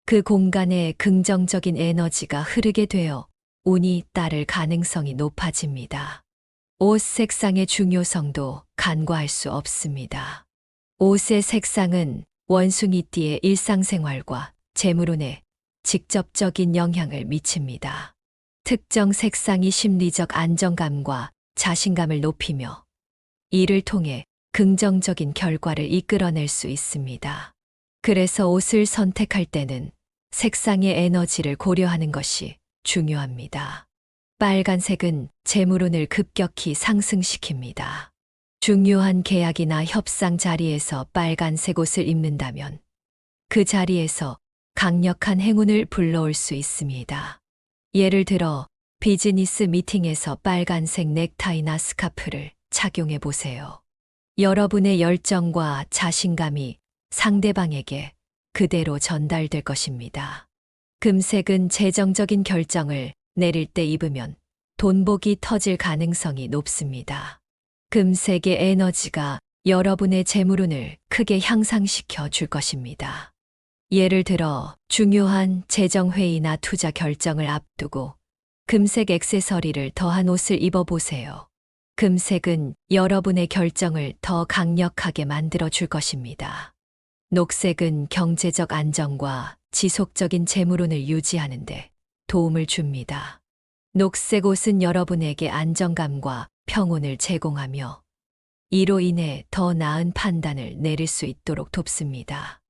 그 공간에 긍정적인 에너지가 흐르게 되어 운이 따를 가능성이 높아집니다. 옷 색상의 중요성도 간과할 수 없습니다. 옷의 색상은 원숭이띠의 일상생활과 재물운에 직접적인 영향을 미칩니다. 특정 색상이 심리적 안정감과 자신감을 높이며 이를 통해 긍정적인 결과를 이끌어낼 수 있습니다. 그래서 옷을 선택할 때는 색상의 에너지를 고려하는 것이 중요합니다. 빨간색은 재물운을 급격히 상승시킵니다. 중요한 계약이나 협상 자리에서 빨간색 옷을 입는다면 그 자리에서 강력한 행운을 불러올 수 있습니다. 예를 들어 비즈니스 미팅에서 빨간색 넥타이나 스카프를 착용해 보세요. 여러분의 열정과 자신감이 상대방에게 그대로 전달될 것입니다. 금색은 재정적인 결정을 내릴 때 입으면 돈복이 터질 가능성이 높습니다. 금색의 에너지가 여러분의 재물운을 크게 향상시켜 줄 것입니다. 예를 들어 중요한 재정회의나 투자 결정을 앞두고 금색 액세서리를 더한 옷을 입어보세요. 금색은 여러분의 결정을 더 강력하게 만들어 줄 것입니다. 녹색은 경제적 안정과 지속적인 재물운을 유지하는데 도움을 줍니다. 녹색 옷은 여러분에게 안정감과 평온을 제공하며 이로 인해 더 나은 판단을 내릴 수 있도록 돕습니다.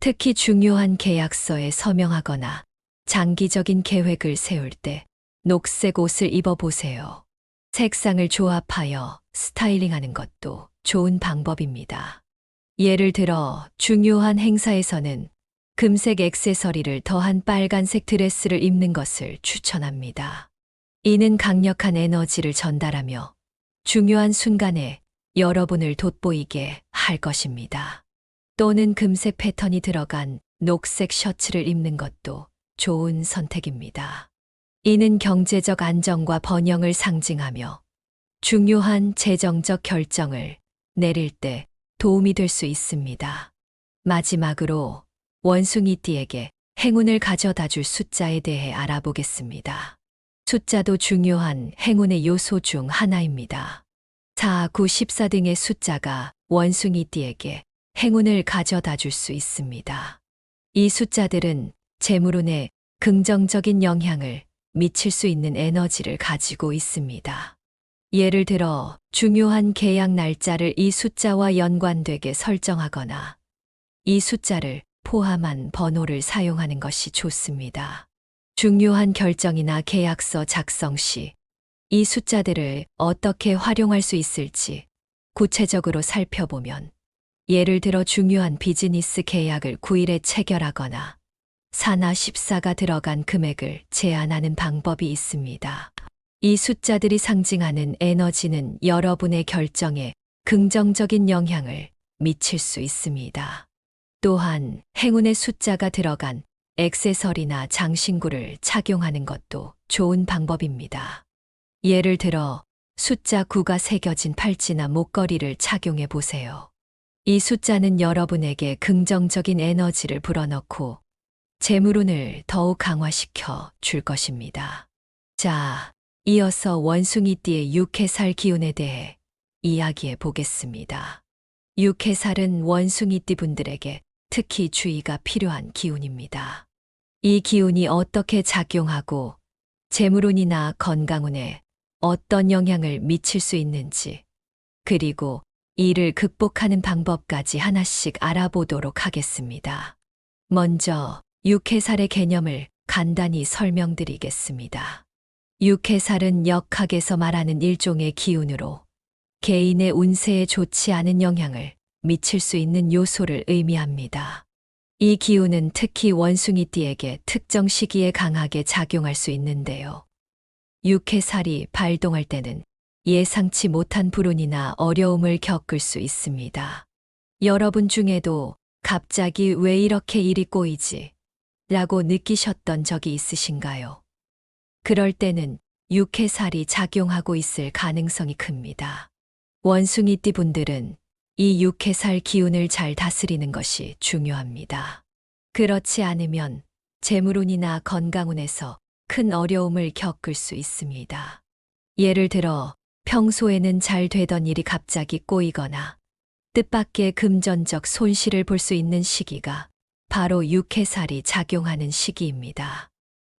특히 중요한 계약서에 서명하거나 장기적인 계획을 세울 때 녹색 옷을 입어보세요. 색상을 조합하여 스타일링하는 것도 좋은 방법입니다. 예를 들어 중요한 행사에서는 금색 액세서리를 더한 빨간색 드레스를 입는 것을 추천합니다. 이는 강력한 에너지를 전달하며 중요한 순간에 여러분을 돋보이게 할 것입니다. 또는 금색 패턴이 들어간 녹색 셔츠를 입는 것도 좋은 선택입니다. 이는 경제적 안정과 번영을 상징하며 중요한 재정적 결정을 내릴 때 도움이 될 수 있습니다. 마지막으로 원숭이띠에게 행운을 가져다 줄 숫자에 대해 알아보겠습니다. 숫자도 중요한 행운의 요소 중 하나입니다. 4, 9, 14 등의 숫자가 원숭이띠에게 행운을 가져다 줄 수 있습니다. 이 숫자들은 재물운에 긍정적인 영향을 미칠 수 있는 에너지를 가지고 있습니다. 예를 들어 중요한 계약 날짜를 이 숫자와 연관되게 설정하거나 이 숫자를 포함한 번호를 사용하는 것이 좋습니다. 중요한 결정이나 계약서 작성 시 이 숫자들을 어떻게 활용할 수 있을지 구체적으로 살펴보면 예를 들어 중요한 비즈니스 계약을 9일에 체결하거나 4나 14가 들어간 금액을 제한하는 방법이 있습니다. 이 숫자들이 상징하는 에너지는 여러분의 결정에 긍정적인 영향을 미칠 수 있습니다. 또한 행운의 숫자가 들어간 액세서리나 장신구를 착용하는 것도 좋은 방법입니다. 예를 들어 숫자 9가 새겨진 팔찌나 목걸이를 착용해 보세요. 이 숫자는 여러분에게 긍정적인 에너지를 불어넣고 재물운을 더욱 강화시켜 줄 것입니다. 자, 이어서 원숭이띠의 육해살 기운에 대해 이야기해 보겠습니다. 육해살은 원숭이띠 분들에게 특히 주의가 필요한 기운입니다. 이 기운이 어떻게 작용하고 재물운이나 건강운에 어떤 영향을 미칠 수 있는지, 그리고 이를 극복하는 방법까지 하나씩 알아보도록 하겠습니다. 먼저 육해살의 개념을 간단히 설명드리겠습니다. 육해살은 역학에서 말하는 일종의 기운으로 개인의 운세에 좋지 않은 영향을 미칠 수 있는 요소를 의미합니다. 이 기운은 특히 원숭이띠에게 특정 시기에 강하게 작용할 수 있는데요. 육해살이 발동할 때는 예상치 못한 불운이나 어려움을 겪을 수 있습니다. 여러분 중에도 갑자기 왜 이렇게 일이 꼬이지? 라고 느끼셨던 적이 있으신가요? 그럴 때는 육해살이 작용하고 있을 가능성이 큽니다. 원숭이띠 분들은 이 육해살 기운을 잘 다스리는 것이 중요합니다. 그렇지 않으면 재물운이나 건강운에서 큰 어려움을 겪을 수 있습니다. 예를 들어 평소에는 잘 되던 일이 갑자기 꼬이거나 뜻밖의 금전적 손실을 볼 수 있는 시기가 바로 육해살이 작용하는 시기입니다.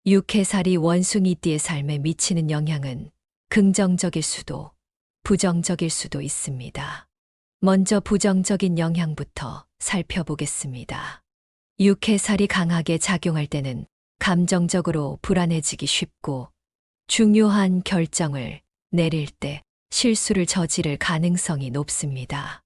육해살이 원숭이띠의 삶에 미치는 영향은 긍정적일 수도 부정적일 수도 있습니다. 먼저 부정적인 영향부터 살펴보겠습니다. 육해살이 강하게 작용할 때는 감정적으로 불안해지기 쉽고 중요한 결정을 내릴 때 실수를 저지를 가능성이 높습니다.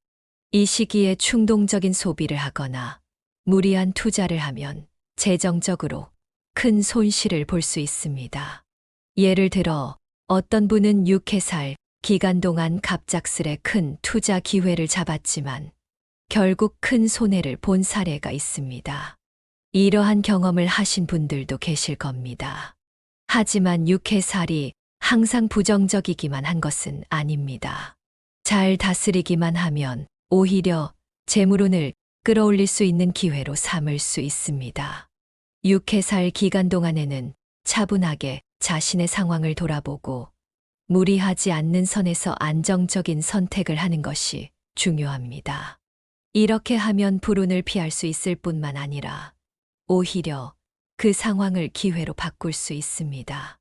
이 시기에 충동적인 소비를 하거나 무리한 투자를 하면 재정적으로 큰 손실을 볼 수 있습니다. 예를 들어 어떤 분은 육해살 기간 동안 갑작스레 큰 투자 기회를 잡았지만 결국 큰 손해를 본 사례가 있습니다. 이러한 경험을 하신 분들도 계실 겁니다. 하지만 육해살이 항상 부정적이기만 한 것은 아닙니다. 잘 다스리기만 하면 오히려 재물운을 끌어올릴 수 있는 기회로 삼을 수 있습니다. 6회살 기간 동안에는 차분하게 자신의 상황을 돌아보고 무리하지 않는 선에서 안정적인 선택을 하는 것이 중요합니다. 이렇게 하면 불운을 피할 수 있을 뿐만 아니라 오히려 그 상황을 기회로 바꿀 수 있습니다.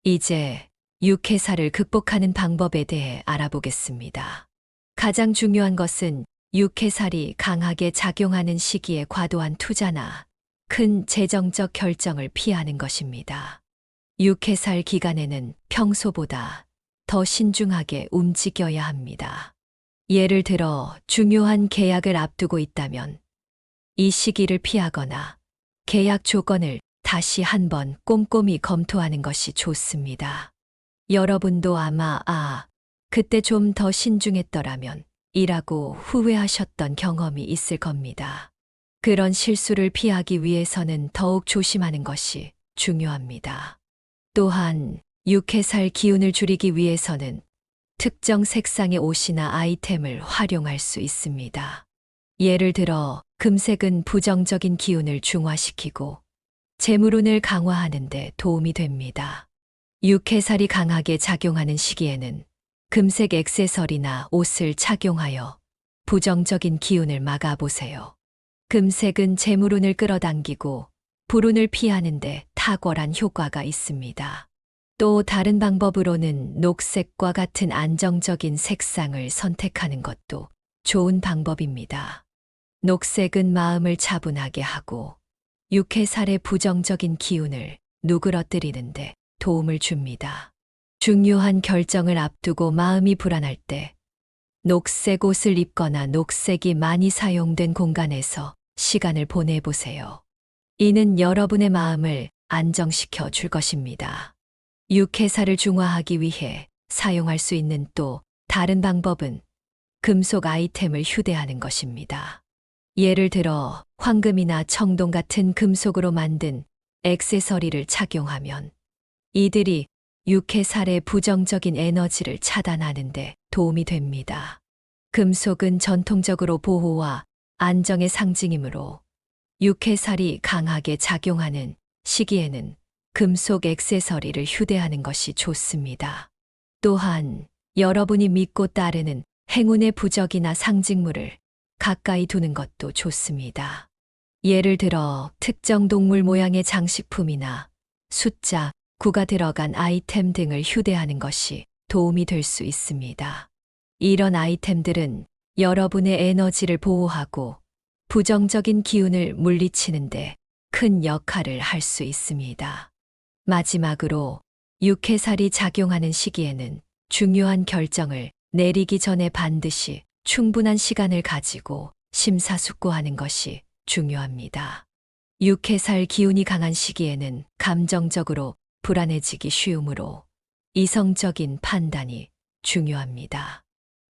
이제 6회살을 극복하는 방법에 대해 알아보겠습니다. 가장 중요한 것은 6회살이 강하게 작용하는 시기에 과도한 투자나 큰 재정적 결정을 피하는 것입니다. 6회살 기간에는 평소보다 더 신중하게 움직여야 합니다. 예를 들어 중요한 계약을 앞두고 있다면 이 시기를 피하거나 계약 조건을 다시 한번 꼼꼼히 검토하는 것이 좋습니다. 여러분도 아마 그때 좀 더 신중했더라면 이라고 후회하셨던 경험이 있을 겁니다. 그런 실수를 피하기 위해서는 더욱 조심하는 것이 중요합니다. 또한 6회살 기운을 줄이기 위해서는 특정 색상의 옷이나 아이템을 활용할 수 있습니다. 예를 들어 금색은 부정적인 기운을 중화시키고 재물운을 강화하는 데 도움이 됩니다. 6회살이 강하게 작용하는 시기에는 금색 액세서리나 옷을 착용하여 부정적인 기운을 막아보세요. 금색은 재물운을 끌어당기고 불운을 피하는 데 탁월한 효과가 있습니다. 또 다른 방법으로는 녹색과 같은 안정적인 색상을 선택하는 것도 좋은 방법입니다. 녹색은 마음을 차분하게 하고 6회살의 부정적인 기운을 누그러뜨리는데 도움을 줍니다. 중요한 결정을 앞두고 마음이 불안할 때 녹색 옷을 입거나 녹색이 많이 사용된 공간에서 시간을 보내보세요. 이는 여러분의 마음을 안정시켜 줄 것입니다. 6회살을 중화하기 위해 사용할 수 있는 또 다른 방법은 금속 아이템을 휴대하는 것입니다. 예를 들어 황금이나 청동 같은 금속으로 만든 액세서리를 착용하면 이들이 6회살의 부정적인 에너지를 차단하는 데 도움이 됩니다. 금속은 전통적으로 보호와 안정의 상징이므로 6회살이 강하게 작용하는 시기에는 금속 액세서리를 휴대하는 것이 좋습니다. 또한 여러분이 믿고 따르는 행운의 부적이나 상징물을 가까이 두는 것도 좋습니다. 예를 들어 특정 동물 모양의 장식품이나 숫자 9가 들어간 아이템 등을 휴대하는 것이 도움이 될 수 있습니다. 이런 아이템들은 여러분의 에너지를 보호하고 부정적인 기운을 물리치는데 큰 역할을 할 수 있습니다. 마지막으로 6회살이 작용하는 시기에는 중요한 결정을 내리기 전에 반드시 충분한 시간을 가지고 심사숙고하는 것이 중요합니다. 6회살 기운이 강한 시기에는 감정적으로 불안해지기 쉬우므로 이성적인 판단이 중요합니다.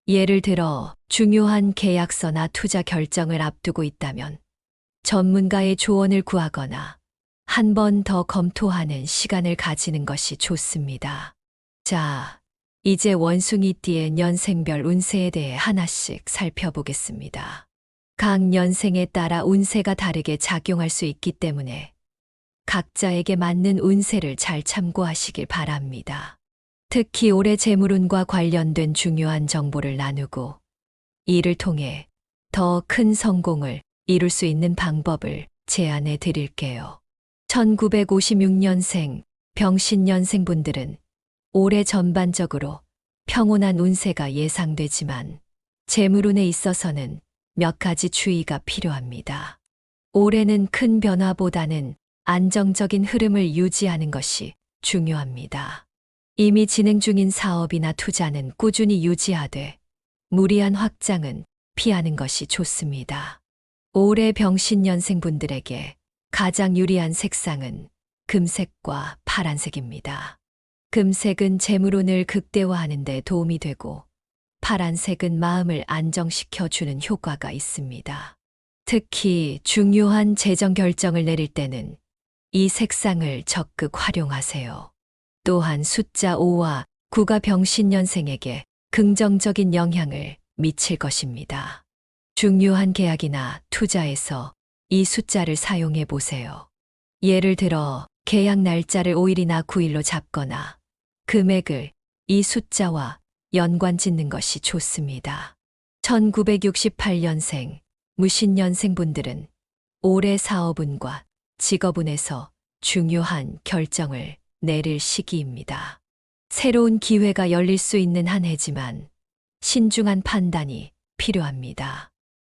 예를 들어 중요한 계약서나 투자 결정을 앞두고 있다면 전문가의 조언을 구하거나 한 번 더 검토하는 시간을 가지는 것이 좋습니다. 자, 이제 원숭이띠의 년생별 운세에 대해 하나씩 살펴보겠습니다. 각 년생에 따라 운세가 다르게 작용할 수 있기 때문에 각자에게 맞는 운세를 잘 참고하시길 바랍니다. 특히 올해 재물운과 관련된 중요한 정보를 나누고 이를 통해 더 큰 성공을 이룰 수 있는 방법을 제안해 드릴게요. 1956년생 병신년생 분들은 올해 전반적으로 평온한 운세가 예상되지만 재물운에 있어서는 몇 가지 주의가 필요합니다. 올해는 큰 변화보다는 안정적인 흐름을 유지하는 것이 중요합니다. 이미 진행 중인 사업이나 투자는 꾸준히 유지하되 무리한 확장은 피하는 것이 좋습니다. 올해 병신년생 분들에게 가장 유리한 색상은 금색과 파란색입니다. 금색은 재물운을 극대화하는 데 도움이 되고 파란색은 마음을 안정시켜주는 효과가 있습니다. 특히 중요한 재정 결정을 내릴 때는 이 색상을 적극 활용하세요. 또한 숫자 5와 9가 병신년생에게 긍정적인 영향을 미칠 것입니다. 중요한 계약이나 투자에서 이 숫자를 사용해 보세요. 예를 들어 계약 날짜를 5일이나 9일로 잡거나 금액을 이 숫자와 연관 짓는 것이 좋습니다. 1968년생, 무신년생 분들은 올해 사업운과 직업운에서 중요한 결정을 내릴 시기입니다. 새로운 기회가 열릴 수 있는 한 해지만 신중한 판단이 필요합니다.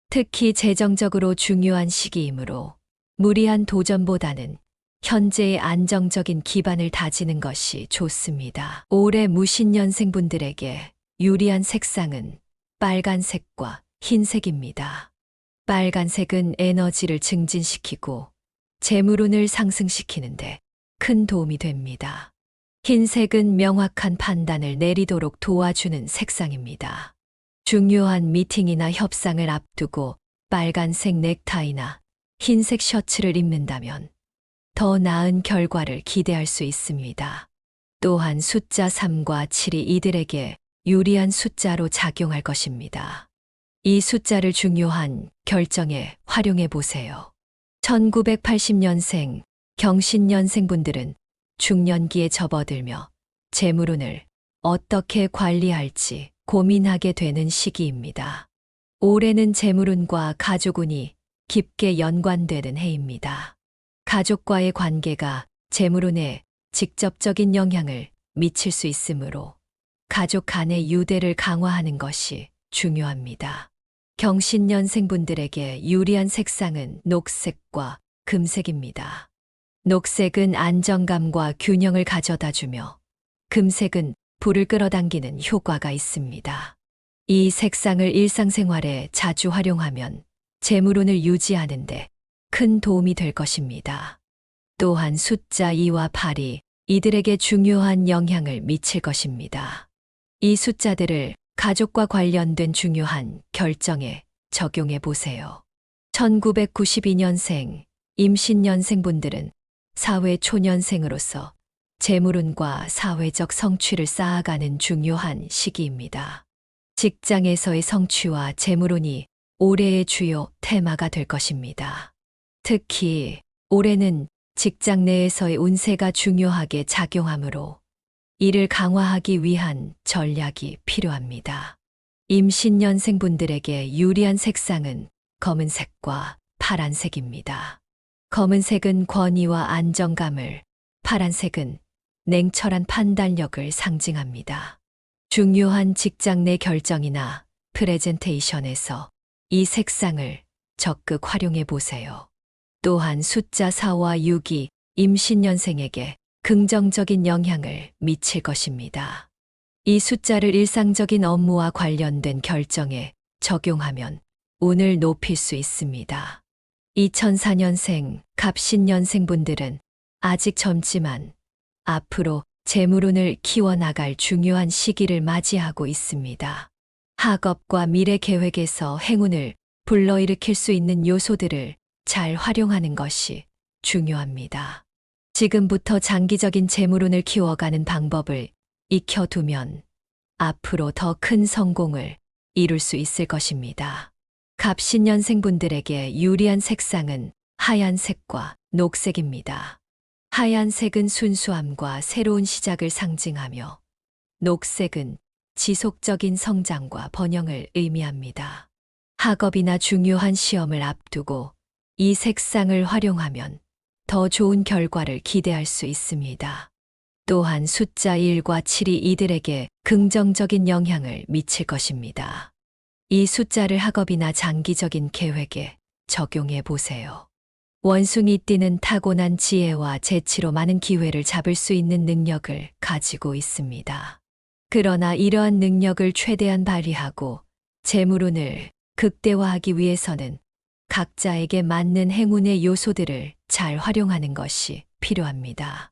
특히 재정적으로 중요한 시기이므로 무리한 도전보다는 현재의 안정적인 기반을 다지는 것이 좋습니다. 올해 무신년생분들에게 유리한 색상은 빨간색과 흰색입니다. 빨간색은 에너지를 증진시키고 재물운을 상승시키는데 큰 도움이 됩니다. 흰색은 명확한 판단을 내리도록 도와주는 색상입니다. 중요한 미팅이나 협상을 앞두고 빨간색 넥타이나 흰색 셔츠를 입는다면 더 나은 결과를 기대할 수 있습니다. 또한 숫자 3과 7이 이들에게 유리한 숫자로 작용할 것입니다. 이 숫자를 중요한 결정에 활용해 보세요. 1980년생, 경신년생 분들은 중년기에 접어들며 재물운을 어떻게 관리할지 고민하게 되는 시기입니다. 올해는 재물운과 가족운이 깊게 연관되는 해입니다. 가족과의 관계가 재물운에 직접적인 영향을 미칠 수 있으므로 가족 간의 유대를 강화하는 것이 중요합니다. 경신년생분들에게 유리한 색상은 녹색과 금색입니다. 녹색은 안정감과 균형을 가져다 주며 금색은 불을 끌어당기는 효과가 있습니다. 이 색상을 일상생활에 자주 활용하면 재물운을 유지하는데 큰 도움이 될 것입니다. 또한 숫자 2와 8이 이들에게 중요한 영향을 미칠 것입니다. 이 숫자들을 가족과 관련된 중요한 결정에 적용해 보세요. 1992년생, 임신년생분들은 사회 초년생으로서 재물운과 사회적 성취를 쌓아가는 중요한 시기입니다. 직장에서의 성취와 재물운이 올해의 주요 테마가 될 것입니다. 특히 올해는 직장 내에서의 운세가 중요하게 작용하므로 이를 강화하기 위한 전략이 필요합니다. 임신년생분들에게 유리한 색상은 검은색과 파란색입니다. 검은색은 권위와 안정감을, 파란색은 냉철한 판단력을 상징합니다. 중요한 직장 내 결정이나 프레젠테이션에서 이 색상을 적극 활용해 보세요. 또한 숫자 4와 6이 임신년생에게 긍정적인 영향을 미칠 것입니다. 이 숫자를 일상적인 업무와 관련된 결정에 적용하면 운을 높일 수 있습니다. 2004년생, 갑신년생분들은 아직 젊지만 앞으로 재물운을 키워나갈 중요한 시기를 맞이하고 있습니다. 학업과 미래 계획에서 행운을 불러일으킬 수 있는 요소들을 잘 활용하는 것이 중요합니다. 지금부터 장기적인 재물운을 키워가는 방법을 익혀두면 앞으로 더 큰 성공을 이룰 수 있을 것입니다. 갑신년생분들에게 유리한 색상은 하얀색과 녹색입니다. 하얀색은 순수함과 새로운 시작을 상징하며 녹색은 지속적인 성장과 번영을 의미합니다. 학업이나 중요한 시험을 앞두고 이 색상을 활용하면 더 좋은 결과를 기대할 수 있습니다. 또한 숫자 1과 7이 이들에게 긍정적인 영향을 미칠 것입니다. 이 숫자를 학업이나 장기적인 계획에 적용해 보세요. 원숭이띠는 타고난 지혜와 재치로 많은 기회를 잡을 수 있는 능력을 가지고 있습니다. 그러나 이러한 능력을 최대한 발휘하고 재물운을 극대화하기 위해서는 각자에게 맞는 행운의 요소들을 잘 활용하는 것이 필요합니다.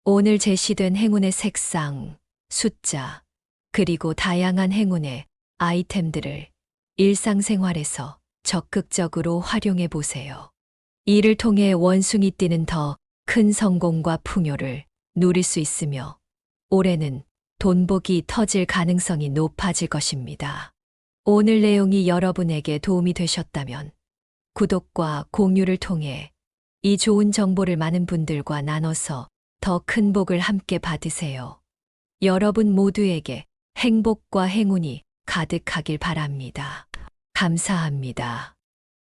오늘 제시된 행운의 색상, 숫자, 그리고 다양한 행운의 아이템들을 일상생활에서 적극적으로 활용해 보세요. 이를 통해 원숭이띠는 더 큰 성공과 풍요를 누릴 수 있으며 올해는 돈복이 터질 가능성이 높아질 것입니다. 오늘 내용이 여러분에게 도움이 되셨다면 구독과 공유를 통해 이 좋은 정보를 많은 분들과 나눠서 더 큰 복을 함께 받으세요. 여러분 모두에게 행복과 행운이 가득하길 바랍니다. 감사합니다.